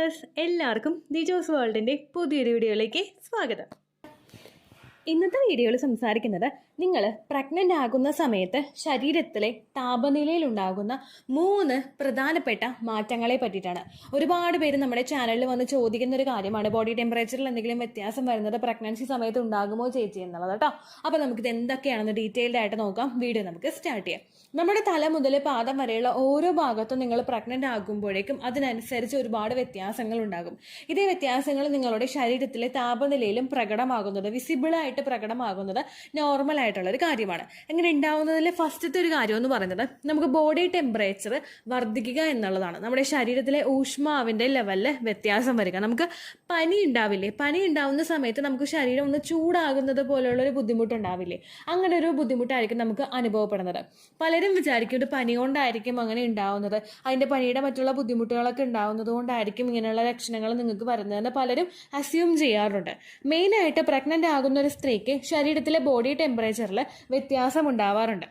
Viewers, എല്ലാവർക്കും ദിജോസ് വേൾഡിൻ്റെ പുതിയൊരു വീഡിയോയിലേക്ക് സ്വാഗതം. ഇന്നത്തെ വീഡിയോയിൽ സംസാരിക്കുന്നത് നിങ്ങൾ പ്രഗ്നൻ്റ് ആകുന്ന സമയത്ത് ശരീരത്തിലെ താപനിലയിൽ ഉണ്ടാകുന്ന 3 പ്രധാനപ്പെട്ട മാറ്റങ്ങളെ പറ്റിയിട്ടാണ്. ഒരുപാട് പേര് നമ്മുടെ ചാനലിൽ വന്ന് ചോദിക്കുന്ന ഒരു കാര്യമാണ്, ബോഡി ടെമ്പറേച്ചറിൽ എന്തെങ്കിലും വ്യത്യാസം വരുന്നത് പ്രഗ്നൻസി സമയത്ത് ഉണ്ടാകുമോ ചേച്ചി എന്നുള്ളത് കേട്ടോ. അപ്പോൾ നമുക്കിത് എന്തൊക്കെയാണെന്ന് ഡീറ്റെയിൽഡ് ആയിട്ട് നോക്കാം. വീഡിയോ നമുക്ക് സ്റ്റാർട്ട് ചെയ്യാം. നമ്മുടെ തല മുതൽ പാദം വരെയുള്ള ഓരോ ഭാഗത്തും നിങ്ങൾ പ്രഗ്നൻ്റ് ആകുമ്പോഴേക്കും അതിനനുസരിച്ച് ഒരുപാട് വ്യത്യാസങ്ങൾ ഉണ്ടാകും. ഇതേ വ്യത്യാസങ്ങൾ നിങ്ങളുടെ ശരീരത്തിലെ താപനിലയിലും പ്രകടമാകുന്നത്, വിസിബിളായിട്ട് പ്രകടമാകുന്നത് നോർമൽ ആയിട്ടുള്ള ഒരു കാര്യമാണ്. അങ്ങനെ ഉണ്ടാവുന്നതിലെ ഫസ്റ്റത്തെ ഒരു കാര്യം എന്ന് പറയുന്നത് നമുക്ക് ബോഡി ടെമ്പറേച്ചർ വർദ്ധിക്കുക എന്നുള്ളതാണ്. നമ്മുടെ ശരീരത്തിലെ ഊഷ്മാവിൻ്റെ ലെവലിൽ വ്യത്യാസം വരിക. നമുക്ക് പനി ഉണ്ടാവില്ലേ, പനി ഉണ്ടാവുന്ന സമയത്ത് നമുക്ക് ശരീരം ഒന്ന് ചൂടാകുന്നത് പോലെയുള്ളൊരു ബുദ്ധിമുട്ടുണ്ടാവില്ലേ, അങ്ങനെ ഒരു ബുദ്ധിമുട്ടായിരിക്കും നമുക്ക് അനുഭവപ്പെടുന്നത്. പലരും വിചാരിക്കും ഇത് പനി കൊണ്ടായിരിക്കും അങ്ങനെ ഉണ്ടാവുന്നത്, അതിൻ്റെ പനിയുടെ മറ്റുള്ള ബുദ്ധിമുട്ടുകളൊക്കെ ഉണ്ടാവുന്നത് കൊണ്ടായിരിക്കും ഇങ്ങനെയുള്ള ലക്ഷണങ്ങൾ നിങ്ങൾക്ക് വരുന്നതെന്ന് പലരും അസ്യൂം ചെയ്യാറുണ്ട്. മെയിനായിട്ട് പ്രഗ്നൻ്റ് ആകുന്ന ഒരു സ്ത്രീക്ക് ശരീരത്തിലെ ബോഡി ടെമ്പറേച്ചറിൽ വ്യത്യാസം ഉണ്ടാവാറുണ്ട്.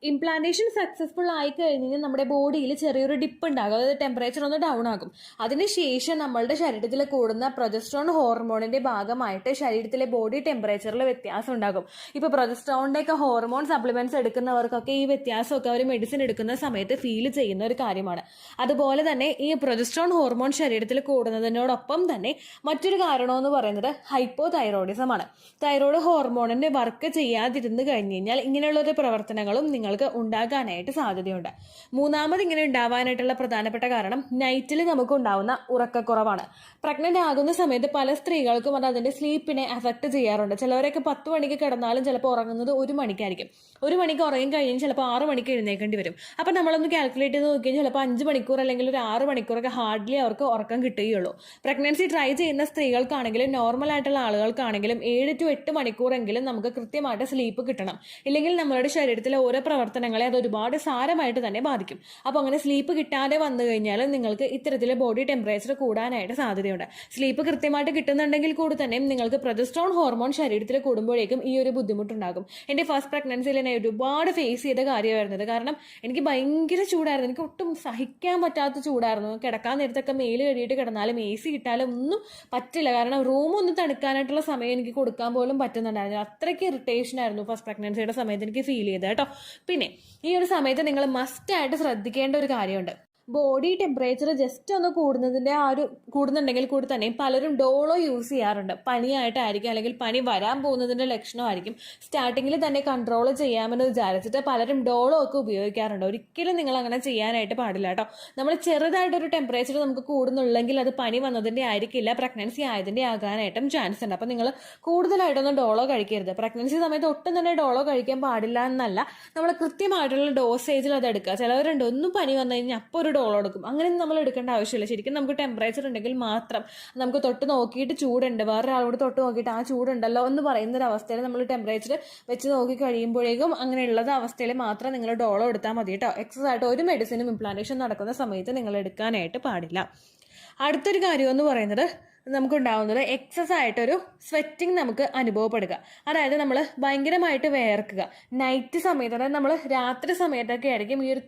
ഇംപ്ലാന്റേഷൻ സക്സസ്ഫുൾ ആയി കഴിഞ്ഞാൽ നമ്മുടെ ബോഡിയിൽ ചെറിയൊരു ഡിപ്പ് ഉണ്ടാകും, അതായത് ടെമ്പറേച്ചർ ഒന്ന് ഡൗൺ ആകും. അതിനുശേഷം നമ്മളുടെ ശരീരത്തിൽ കൂടുന്ന പ്രൊജസ്ട്രോൺ ഹോർമോണിന്റെ ഭാഗമായിട്ട് ശരീരത്തിലെ ബോഡി ടെമ്പറേച്ചറിൽ വ്യത്യാസം ഉണ്ടാകും. ഇപ്പോൾ പ്രൊജസ്ട്രോണിന്റെ ഒക്കെ ഹോർമോൺ സപ്ലിമെന്റ്സ് എടുക്കുന്നവർക്കൊക്കെ ഈ വ്യത്യാസമൊക്കെ അവർ മെഡിസിൻ എടുക്കുന്ന സമയത്ത് ഫീൽ ചെയ്യുന്ന ഒരു കാര്യമാണ്. അതുപോലെ തന്നെ ഈ പ്രൊജസ്ട്രോൺ ഹോർമോൺ ശരീരത്തിൽ കൂടുന്നതിനോടൊപ്പം തന്നെ മറ്റൊരു കാരണമെന്ന് പറയുന്നത് ഹൈപ്പോ തൈറോയിഡിസമാണ്. തൈറോയ്ഡ് ഹോർമോണിന്റെ വർക്ക് ചെയ്യാതിരുന്ന് കഴിഞ്ഞ് കഴിഞ്ഞാൽ ഇങ്ങനെയുള്ളൊരു പ്രവർത്തനങ്ങളും നിങ്ങൾക്ക് ഉണ്ടാകാനായിട്ട് സാധ്യതയുണ്ട്. മൂന്നാമത് ഇങ്ങനെ ഉണ്ടാവാനായിട്ടുള്ള പ്രധാനപ്പെട്ട കാരണം നൈറ്റിൽ നമുക്ക് ഉണ്ടാവുന്ന ഉറക്കക്കുറവാണ്. പ്രഗ്നന്റ് ആകുന്ന സമയത്ത് പല സ്ത്രീകൾക്കും അത് അതിന്റെ സ്ലീപ്പിനെ അഫക്ട് ചെയ്യാറുണ്ട്. ചിലവരൊക്കെ 10 മണിക്ക് കിടന്നാലും ചിലപ്പോൾ ഉറങ്ങുന്നത് 1 മണിക്കായിരിക്കും. 1 മണിക്ക് ഉറങ്ങി കഴിഞ്ഞാൽ ചിലപ്പോൾ 6 മണിക്ക് എഴുന്നേക്കേണ്ടി വരും. അപ്പം നമ്മളൊന്ന് കാൽക്കുലേറ്റ് ചെയ്ത് നോക്കിയാൽ ചിലപ്പോൾ 5 മണിക്കൂർ അല്ലെങ്കിൽ ഒരു 6 മണിക്കൂറൊക്കെ ഹാർഡ്ലി അവർക്ക് ഉറക്കം കിട്ടുകയുള്ളൂ. പ്രഗ്നൻസി ട്രൈ ചെയ്യുന്ന സ്ത്രീകൾക്കാണെങ്കിലും നോർമൽ ആയിട്ടുള്ള ആളുകൾക്കാണെങ്കിലും 7 to 8 മണിക്കൂറെങ്കിലും നമുക്ക് കൃത്യമായിട്ട് സ്ലീപ്പ് കിട്ടണം. ഇല്ലെങ്കിൽ നമ്മുടെ ശരീരത്തിലെ ഓരോ പ്രവർത്തനങ്ങളെ അത് ഒരുപാട് സാരമായിട്ട് തന്നെ ബാധിക്കും. അപ്പോൾ അങ്ങനെ സ്ലീപ്പ് കിട്ടാതെ വന്നു കഴിഞ്ഞാൽ നിങ്ങൾക്ക് ഇത്തരത്തിലെ ബോഡി ടെമ്പറേച്ചർ കൂടാനായിട്ട് സാധ്യതയുണ്ട്. സ്ലീപ്പ് കൃത്യമായിട്ട് കിട്ടുന്നുണ്ടെങ്കിൽ കൂടി തന്നെ നിങ്ങൾക്ക് പ്രൊജസ്ട്രോൺ ഹോർമോൺ ശരീരത്തിൽ കൂടുമ്പോഴേക്കും ഈ ഒരു ബുദ്ധിമുട്ടുണ്ടാകും. എൻ്റെ ഫസ്റ്റ് പ്രഗ്നൻസിയിൽ ഞാൻ ഒരുപാട് ഫേസ് ചെയ്ത കാര്യമായിരുന്നത്. കാരണം എനിക്ക് ഭയങ്കര ചൂടായിരുന്നു, എനിക്ക് ഒട്ടും സഹിക്കാൻ പറ്റാത്ത ചൂടായിരുന്നു. കിടക്കാൻ നേരത്തൊക്കെ മേല് കഴുകിയിട്ട് കിടന്നാലും AC ഇട്ടാലും ഒന്നും പറ്റില്ല. കാരണം റൂം ഒന്ന് തണുക്കാനായിട്ടുള്ള സമയം എനിക്ക് കൊടുക്കാൻ പോലും പറ്റുന്നുണ്ടായിരുന്നു. അത്രയ്ക്ക് ഇറിറ്റേഷൻ ആയിരുന്നു ഫസ്റ്റ് പ്രഗ്നൻസിയുടെ സമയത്ത് എനിക്ക് ഫീൽ ചെയ്തത് കേട്ടോ. പിന്നെ ഈ ഒരു സമയത്ത് നിങ്ങൾ മസ്റ്റായിട്ട് ശ്രദ്ധിക്കേണ്ട ഒരു കാര്യമുണ്ട്. ബോഡി ടെമ്പറേച്ചർ ജസ്റ്റ് ഒന്ന് കൂടുന്നുണ്ടെങ്കിൽ കൂടി തന്നെ പലരും ഡോളോ യൂസ് ചെയ്യാറുണ്ട്. പനിയായിട്ടായിരിക്കും അല്ലെങ്കിൽ പനി വരാൻ പോകുന്നതിൻ്റെ ലക്ഷണമായിരിക്കും. സ്റ്റാർട്ടിങ്ങിൽ തന്നെ കൺട്രോൾ ചെയ്യാമെന്ന് വിചാരിച്ചിട്ട് പലരും ഡോളോ ഒക്കെ ഉപയോഗിക്കാറുണ്ട്. ഒരിക്കലും നിങ്ങൾ അങ്ങനെ ചെയ്യാനായിട്ട് പാടില്ല കേട്ടോ. നമ്മൾ ചെറുതായിട്ടൊരു ടെമ്പറേച്ചർ നമുക്ക് കൂടുന്നുള്ളെങ്കിൽ അത് പനി വന്നതിൻ്റെ ആയിരിക്കില്ല, പ്രഗ്നൻസി ആയതിൻ്റെ ആകാനായിട്ടും ചാൻസ് ഉണ്ട്. അപ്പം നിങ്ങൾ കൂടുതലായിട്ടൊന്നും ഡോളോ കഴിക്കരുത്. പ്രഗ്നൻസി സമയത്ത് ഒട്ടും തന്നെ ഡോളോ കഴിക്കാൻ പാടില്ല എന്നല്ല, നമ്മൾ കൃത്യമായിട്ടുള്ള ഡോസേജിൽ അത് എടുക്കുക. ചിലവരുണ്ട് ഒന്നും പനി വന്നു കഴിഞ്ഞാൽ അപ്പോൾ ഒരു ഡോളോ എടുക്കും. അങ്ങനെ നമ്മൾ എടുക്കേണ്ട ആവശ്യമില്ല. ശരിക്കും നമുക്ക് ടെമ്പറേച്ചർ ഉണ്ടെങ്കിൽ മാത്രം നമുക്ക് തൊട്ട് നോക്കിയിട്ട് ചൂടുണ്ട്, വേറൊരാളോട് തൊട്ട് നോക്കിയിട്ട് ആ ചൂടുണ്ടല്ലോ എന്ന് പറയുന്ന ഒരു അവസ്ഥയിൽ നമ്മൾ ടെമ്പറേച്ചർ വെച്ച് നോക്കി കഴിയുമ്പോഴേക്കും അങ്ങനെയുള്ളത് അവസ്ഥയിൽ മാത്രം നിങ്ങൾ ഡോളോ എടുത്താൽ മതി കേട്ടോ. എക്സസ് ആയിട്ട് ഒരു മെഡിസിനും ഇംപ്ലാന്റേഷൻ നടക്കുന്ന സമയത്ത് നിങ്ങൾ എടുക്കാനായിട്ട് പാടില്ല. അടുത്തൊരു കാര്യം എന്ന് പറയുന്നത് നമുക്കുണ്ടാവുന്നത് എക്സസ് ആയിട്ടൊരു സ്വെറ്റിംഗ് നമുക്ക് അനുഭവപ്പെടുക. അതായത് നമ്മൾ ഭയങ്കരമായിട്ട് വേർക്കുക. നൈറ്റ് സമയത്ത്, അതായത് നമ്മൾ രാത്രി സമയത്തൊക്കെ ആയിരിക്കും ഈ ഒരു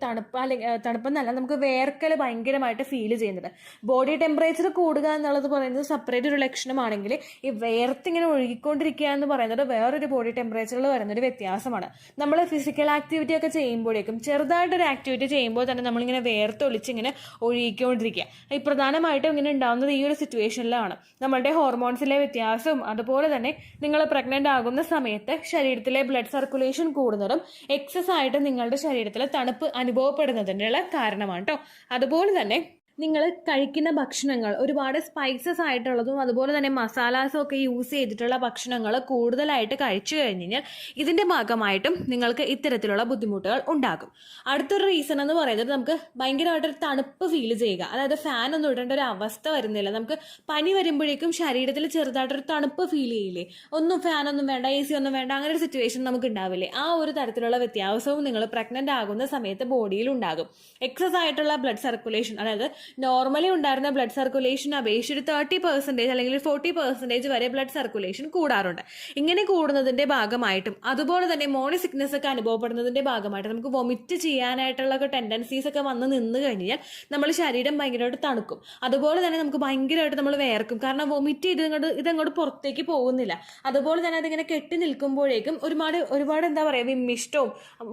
തണുപ്പെന്നല്ല നമുക്ക് വേർക്കൽ ഭയങ്കരമായിട്ട് ഫീൽ ചെയ്യുന്നത്. ബോഡി ടെമ്പറേച്ചർ കൂടുക എന്നുള്ളത് പറയുന്നത് സെപ്പറേറ്റ് ഒരു ലക്ഷണമാണെങ്കിൽ ഈ വേർത്തിങ്ങനെ ഒഴുകിക്കൊണ്ടിരിക്കുക എന്ന് പറയുന്നത് വേറൊരു ബോഡി ടെമ്പറേച്ചറിൽ വരുന്നൊരു വ്യത്യാസമാണ്. നമ്മൾ ഫിസിക്കൽ ആക്ടിവിറ്റി ഒക്കെ ചെയ്യുമ്പോഴേക്കും ചെറുതായിട്ടൊരു ആക്ടിവിറ്റി ചെയ്യുമ്പോൾ തന്നെ നമ്മളിങ്ങനെ വേർത്തൊളിച്ച് ഇങ്ങനെ ഒഴുകിക്കൊണ്ടിരിക്കുക. ഈ പ്രധാനമായിട്ടും ഇങ്ങനെ ഉണ്ടാകുന്നത് ഈ ഒരു സിറ്റുവേഷനിലാണ്. നമ്മളുടെ ഹോർമോൺസിലെ വ്യത്യാസവും അതുപോലെ തന്നെ നിങ്ങൾ പ്രഗ്നന്റ് ആകുന്ന സമയത്ത് ശരീരത്തിലെ ബ്ലഡ് സർക്കുലേഷൻ കൂടുന്നതും എക്സസ് ആയിട്ട് നിങ്ങളുടെ ശരീരത്തിൽ തണുപ്പ് അനുഭവപ്പെടുന്നതിനുള്ള കാരണമാണ് കേട്ടോ. അതുപോലെ തന്നെ നിങ്ങൾ കഴിക്കുന്ന ഭക്ഷണങ്ങൾ ഒരുപാട് സ്പൈസസ് ആയിട്ടുള്ളതും അതുപോലെ തന്നെ മസാലാസും ഒക്കെ യൂസ് ചെയ്തിട്ടുള്ള ഭക്ഷണങ്ങൾ കൂടുതലായിട്ട് കഴിച്ചു കഴിഞ്ഞ് കഴിഞ്ഞാൽ ഇതിൻ്റെ ഭാഗമായിട്ടും നിങ്ങൾക്ക് ഇത്തരത്തിലുള്ള ബുദ്ധിമുട്ടുകൾ ഉണ്ടാകും. അടുത്തൊരു റീസൺ എന്ന് പറയുന്നത് നമുക്ക് ഭയങ്കരമായിട്ടൊരു തണുപ്പ് ഫീൽ ചെയ്യുക. അതായത് ഫാൻ ഒന്നും ഇടേണ്ട ഒരു അവസ്ഥ വരുന്നില്ല. നമുക്ക് പനി വരുമ്പോഴേക്കും ശരീരത്തിൽ ചെറുതായിട്ടൊരു തണുപ്പ് ഫീൽ ചെയ്യില്ലേ, ഒന്നും ഫാനൊന്നും വേണ്ട, AC ഒന്നും വേണ്ട, അങ്ങനെ ഒരു സിറ്റുവേഷൻ നമുക്ക് ഉണ്ടാവില്ലേ. ആ ഒരു തരത്തിലുള്ള വ്യത്യാസവും നിങ്ങൾ പ്രഗ്നന്റ് ആകുന്ന സമയത്ത് ബോഡിയിൽ ഉണ്ടാകും. എക്സസ് ആയിട്ടുള്ള ബ്ലഡ് സർക്കുലേഷൻ, അതായത് നോർമലി ഉണ്ടായിരുന്ന ബ്ലഡ് സർക്കുലേഷൻ അപേക്ഷിച്ച് ഒരു 30% അല്ലെങ്കിൽ 40% വരെ ബ്ലഡ് സർക്കുലേഷൻ കൂടാറുണ്ട്. ഇങ്ങനെ കൂടുന്നതിന്റെ ഭാഗമായിട്ടും അതുപോലെ തന്നെ മോർണിംഗ് സിക്നസ് ഒക്കെ അനുഭവപ്പെടുന്നതിന്റെ ഭാഗമായിട്ട് നമുക്ക് വൊമിറ്റ് ചെയ്യാനായിട്ടുള്ള ടെൻഡൻസീസ് ഒക്കെ വന്ന് നിന്ന് കഴിഞ്ഞാൽ നമ്മൾ ശരീരം ഭയങ്കരമായിട്ട് തണുക്കും. അതുപോലെ തന്നെ നമുക്ക് ഭയങ്കരമായിട്ട് നമ്മൾ വേർക്കും. കാരണം വൊമിറ്റ് ചെയ്ത് ഇതങ്ങോട്ട് പുറത്തേക്ക് പോകുന്നില്ല. അതുപോലെ തന്നെ അതിങ്ങനെ കെട്ടി നിൽക്കുമ്പോഴേക്കും ഒരുപാട് എന്താ പറയുക, വിമ്മിഷ്ടവും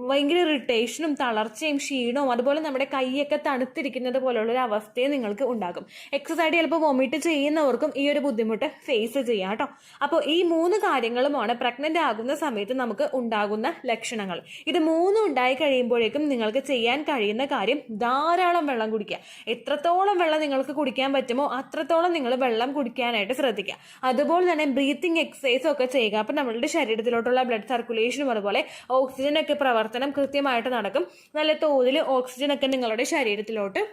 ഭയങ്കര ഇറിറ്റേഷനും തളർച്ചയും ക്ഷീണവും അതുപോലെ നമ്മുടെ കൈയൊക്കെ തണുത്തിരിക്കുന്നത് പോലുള്ള ഒരു അവസ്ഥയെ നിങ്ങൾക്ക് ഉണ്ടാകും. എക്സസൈസ് ചിലപ്പോൾ വൊമിറ്റ് ചെയ്യുന്നവർക്കും ഈ ഒരു ബുദ്ധിമുട്ട് ഫേസ് ചെയ്യാം കേട്ടോ. അപ്പോൾ ഈ 3 കാര്യങ്ങളുമാണ് പ്രഗ്നന്റ് ആകുന്ന സമയത്ത് നമുക്ക് ഉണ്ടാകുന്ന ലക്ഷണങ്ങൾ. ഇത് 3 ഉണ്ടായി കഴിയുമ്പോഴേക്കും നിങ്ങൾക്ക് ചെയ്യാൻ കഴിയുന്ന കാര്യം ധാരാളം വെള്ളം കുടിക്കുക. എത്രത്തോളം വെള്ളം നിങ്ങൾക്ക് കുടിക്കാൻ പറ്റുമോ അത്രത്തോളം നിങ്ങൾ വെള്ളം കുടിക്കാനായിട്ട് ശ്രദ്ധിക്കുക. അതുപോലെ തന്നെ ബ്രീത്തിങ് എക്സസൈസും ഒക്കെ ചെയ്യുക. അപ്പം നമ്മളുടെ ശരീരത്തിലോട്ടുള്ള ബ്ലഡ് സർക്കുലേഷനും അതുപോലെ ഓക്സിജനൊക്കെ പ്രവർത്തനം കൃത്യമായിട്ട് നടക്കും. നല്ല തോതിൽ ഓക്സിജനൊക്കെ നിങ്ങളുടെ ശരീരത്തിലോട്ട്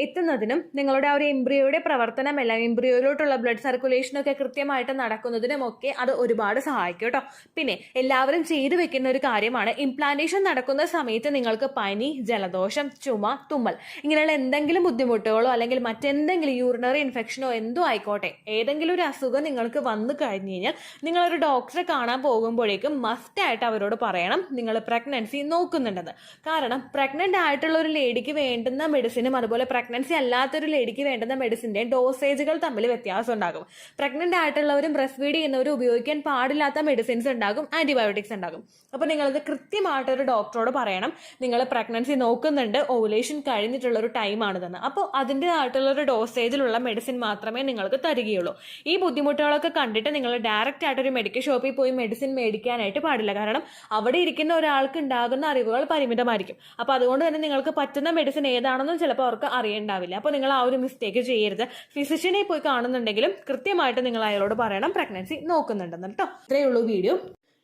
എത്തുന്നതിനും നിങ്ങളുടെ ആ ഒരു എംബ്രിയോയുടെ പ്രവർത്തനമെല്ലാം എംബ്രിയോയിലോട്ടുള്ള ബ്ലഡ് സർക്കുലേഷനൊക്കെ കൃത്യമായിട്ട് നടക്കുന്നതിനുമൊക്കെ അത് ഒരുപാട് സഹായിക്കും കേട്ടോ. പിന്നെ എല്ലാവരും ചെയ്തു വെക്കുന്ന ഒരു കാര്യമാണ്, ഇംപ്ലാന്റേഷൻ നടക്കുന്ന സമയത്ത് നിങ്ങൾക്ക് പനി, ജലദോഷം, ചുമ, തുമ്മൽ ഇങ്ങനെയുള്ള എന്തെങ്കിലും ബുദ്ധിമുട്ടുകളോ അല്ലെങ്കിൽ മറ്റെന്തെങ്കിലും യൂറിനറി ഇൻഫെക്ഷനോ എന്തോ ആയിക്കോട്ടെ, ഏതെങ്കിലും ഒരു അസുഖം നിങ്ങൾക്ക് വന്നു കഴിഞ്ഞ് കഴിഞ്ഞാൽ നിങ്ങളൊരു ഡോക്ടറെ കാണാൻ പോകുമ്പോഴേക്കും മസ്റ്റായിട്ട് അവരോട് പറയണം നിങ്ങൾ പ്രഗ്നൻസി നോക്കുന്നുണ്ടെന്ന്. കാരണം പ്രഗ്നന്റ് ആയിട്ടുള്ള ഒരു ലേഡിക്ക് വേണ്ടുന്ന മെഡിസിനും അതുപോലെ പ്രഗ്നൻസി അല്ലാത്തൊരു ലേഡിക്ക് വേണ്ടുന്ന മെഡിസിൻ്റെ ഡോസേജുകൾ തമ്മിൽ വ്യത്യാസം ഉണ്ടാകും. പ്രഗ്നന്റ് ആയിട്ടുള്ളവരും ബ്രസ്റ്റ് ഫീഡ് ചെയ്യുന്നവരും ഉപയോഗിക്കാൻ പാടില്ലാത്ത മെഡിസിൻസ് ഉണ്ടാകും, ആന്റിബയോട്ടിക്സ് ഉണ്ടാകും. അപ്പോൾ നിങ്ങളത് കൃത്യമായിട്ടൊരു ഡോക്ടറോട് പറയണം നിങ്ങൾ പ്രഗ്നൻസി നോക്കുന്നുണ്ട്, ഓവുലേഷൻ കഴിഞ്ഞിട്ടുള്ള ഒരു ടൈമാണിതെന്ന്. അപ്പോൾ അതിൻ്റെതായിട്ടുള്ളൊരു ഡോസേജിലുള്ള മെഡിസിൻ മാത്രമേ നിങ്ങൾക്ക് തരികയുള്ളൂ. ഈ ബുദ്ധിമുട്ടുകളൊക്കെ കണ്ടിട്ട് നിങ്ങൾ ഡയറക്റ്റ് ആയിട്ടൊരു മെഡിക്കൽ ഷോപ്പിൽ പോയി മെഡിസിൻ മേടിക്കാനായിട്ട് പാടില്ല. കാരണം അവിടെ ഇരിക്കുന്ന ഒരാൾക്ക് ഉണ്ടാകുന്ന അറിവുകൾ പരിമിതമായിരിക്കും. അപ്പോൾ അതുകൊണ്ട് തന്നെ നിങ്ങൾക്ക് പറ്റുന്ന മെഡിസിൻ ഏതാണെന്നും ചിലപ്പോൾ അവർക്ക് അറിയണ്ടാവില്ല. അപ്പോൾ നിങ്ങൾ ആ ഒരു മിസ്റ്റേക്ക് ചെയ്യരുത്. ഫിസിഷ്യനെ പോയി കാണുന്നുണ്ടെങ്കിലും കൃത്യമായിട്ട് നിങ്ങൾ അയാളോട് പറയണം പ്രഗ്നൻസി നോക്കുന്നുണ്ടെന്ന് കേട്ടോ. ഇത്രയേ ഉള്ളൂ വീഡിയോ.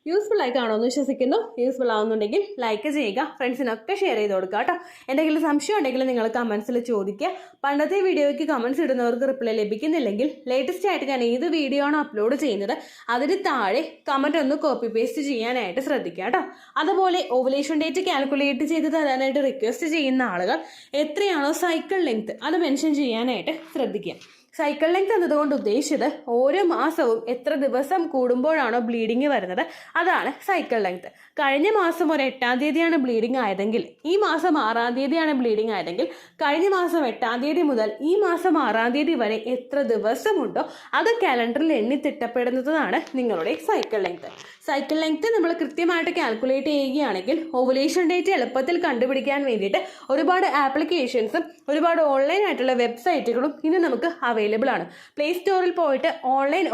യൂസ്ഫുൾ ആയി കാണുമെന്ന് വിശ്വസിക്കുന്നു. യൂസ്ഫുൾ ആവുന്നുണ്ടെങ്കിൽ ലൈക്ക് ചെയ്യുക, ഫ്രണ്ട്സിനൊക്കെ ഷെയർ ചെയ്ത് കൊടുക്കുക കേട്ടോ. എന്തെങ്കിലും സംശയം ഉണ്ടെങ്കിൽ നിങ്ങൾ കമൻസിൽ ചോദിക്കുക. പണ്ടത്തെ വീഡിയോയ്ക്ക് കമൻസ് ഇടുന്നവർക്ക് റിപ്ലൈ ലഭിക്കുന്നില്ലെങ്കിൽ ലേറ്റസ്റ്റ് ആയിട്ട് ഞാൻ ഏത് വീഡിയോ ആണോ അപ്ലോഡ് ചെയ്യുന്നത് അതിന് താഴെ കമൻറ്റ് ഒന്ന് കോപ്പി പേസ്റ്റ് ചെയ്യാനായിട്ട് ശ്രദ്ധിക്കുക കേട്ടോ. അതുപോലെ ഓവുലേഷൻ ഡേറ്റ് കാൽക്കുലേറ്റ് ചെയ്ത് തരാനായിട്ട് റിക്വസ്റ്റ് ചെയ്യുന്ന ആളുകൾ എത്രയാണോ സൈക്കിൾ ലെങ്ത് അത് മെൻഷൻ ചെയ്യാനായിട്ട് ശ്രദ്ധിക്കുക. സൈക്കിൾ ലെങ്ത് എന്നതുകൊണ്ട് ഉദ്ദേശിച്ചത് ഓരോ മാസവും എത്ര ദിവസം കൂടുമ്പോഴാണോ ബ്ലീഡിങ് വരുന്നത് അതാണ് സൈക്കിൾ ലെങ്ത്. കഴിഞ്ഞ മാസം ഒരു 8-ാം തീയതിയാണ് ബ്ലീഡിങ് ആയതെങ്കിൽ ഈ മാസം 6-ാം തീയതിയാണ് ബ്ലീഡിങ് ആയതെങ്കിൽ കഴിഞ്ഞ മാസം 8-ാം തീയതി മുതൽ ഈ മാസം 6-ാം തീയതി വരെ എത്ര ദിവസമുണ്ടോ അത് കാലണ്ടറിൽ എണ്ണി തിട്ടപ്പെടുന്നതാണ് നിങ്ങളുടെ സൈക്കിൾ ലെങ്ത്. സൈക്കിൾ ലെങ്ത് നമ്മൾ കൃത്യമായിട്ട് കാൽക്കുലേറ്റ് ചെയ്യുകയാണെങ്കിൽ ഓവുലേഷൻ ഡേറ്റ് എളുപ്പത്തിൽ കണ്ടുപിടിക്കാൻ വേണ്ടിയിട്ട് ഒരുപാട് ആപ്ലിക്കേഷൻസും ഒരുപാട് ഓൺലൈൻ ആയിട്ടുള്ള വെബ്സൈറ്റുകളും ഇന്ന് നമുക്ക് അവൈലബിൾ ആണ്. പ്ലേ സ്റ്റോറിൽ പോയിട്ട് ഓൺലൈൻ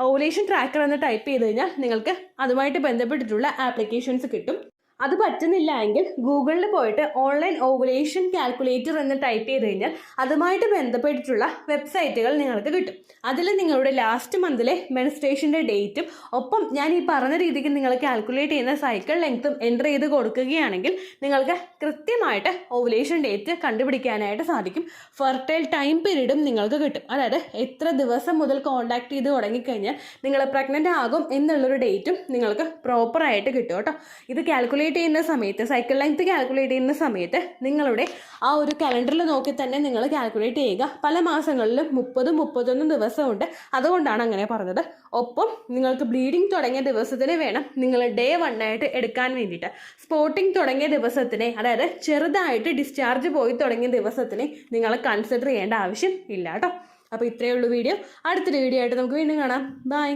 ഓവുലേഷൻ ട്രാക്കർ എന്ന് ടൈപ്പ് ചെയ്ത് കഴിഞ്ഞാൽ നിങ്ങൾക്ക് അതുമായിട്ട് ബന്ധപ്പെട്ടിട്ടുള്ള ആപ്ലിക്കേഷൻസ് കിട്ടും. അത് പറ്റുന്നില്ല എങ്കിൽ ഗൂഗിളിൽ പോയിട്ട് ഓൺലൈൻ ഓവുലേഷൻ കാൽക്കുലേറ്റർ എന്ന് ടൈപ്പ് ചെയ്ത് കഴിഞ്ഞാൽ അതുമായിട്ട് ബന്ധപ്പെട്ടിട്ടുള്ള വെബ്സൈറ്റുകൾ നിങ്ങൾക്ക് കിട്ടും. അതിൽ നിങ്ങളുടെ ലാസ്റ്റ് മന്തിലെ മെൻസ്ട്രേഷൻ്റെ ഡേറ്റും ഒപ്പം ഞാൻ ഈ പറഞ്ഞ രീതിക്ക് നിങ്ങൾ കാൽക്കുലേറ്റ് ചെയ്യുന്ന സൈക്കിൾ ലെങ്ത്തും എൻ്റർ ചെയ്ത് കൊടുക്കുകയാണെങ്കിൽ നിങ്ങൾക്ക് കൃത്യമായിട്ട് ഓവുലേഷൻ ഡേറ്റ് കണ്ടുപിടിക്കാനായിട്ട് സാധിക്കും. ഫെർട്ടൈൽ ടൈം പീരീഡും നിങ്ങൾക്ക് കിട്ടും. അതായത് എത്ര ദിവസം മുതൽ കോൺടാക്ട് ചെയ്ത് തുടങ്ങിക്കഴിഞ്ഞാൽ നിങ്ങൾ പ്രഗ്നൻ്റ് ആകും എന്നുള്ളൊരു ഡേറ്റും നിങ്ങൾക്ക് പ്രോപ്പറായിട്ട് കിട്ടും കേട്ടോ. ഇത് കാൽക്കുലേറ്റ് ചെയ്യുന്ന സമയത്ത് സൈക്കിൾ ലെങ്ത് കാൽക്കുലേറ്റ് ചെയ്യുന്ന സമയത്ത് നിങ്ങളുടെ ആ ഒരു കലണ്ടറിൽ നോക്കി തന്നെ നിങ്ങൾ കാൽക്കുലേറ്റ് ചെയ്യുക. പല മാസങ്ങളിലും 30-31 ദിവസമുണ്ട്, അതുകൊണ്ടാണ് അങ്ങനെ പറഞ്ഞത്. ഒപ്പം നിങ്ങൾക്ക് ബ്ലീഡിങ് തുടങ്ങിയ ദിവസത്തിന് വേണം നിങ്ങൾ ഡേ 1 ആയിട്ട് എടുക്കാൻ വേണ്ടിയിട്ട്. സ്പോട്ടിങ് തുടങ്ങിയ ദിവസത്തിനെ, അതായത് ചെറുതായിട്ട് ഡിസ്ചാർജ് പോയി തുടങ്ങിയ ദിവസത്തിനെ നിങ്ങൾ കൺസിഡർ ചെയ്യേണ്ട ആവശ്യം ഇല്ല കേട്ടോ. അപ്പോൾ ഇത്രയേ ഉള്ളൂ വീഡിയോ. അടുത്തൊരു വീഡിയോ ആയിട്ട് നമുക്ക് വീണ്ടും കാണാം. ബൈ.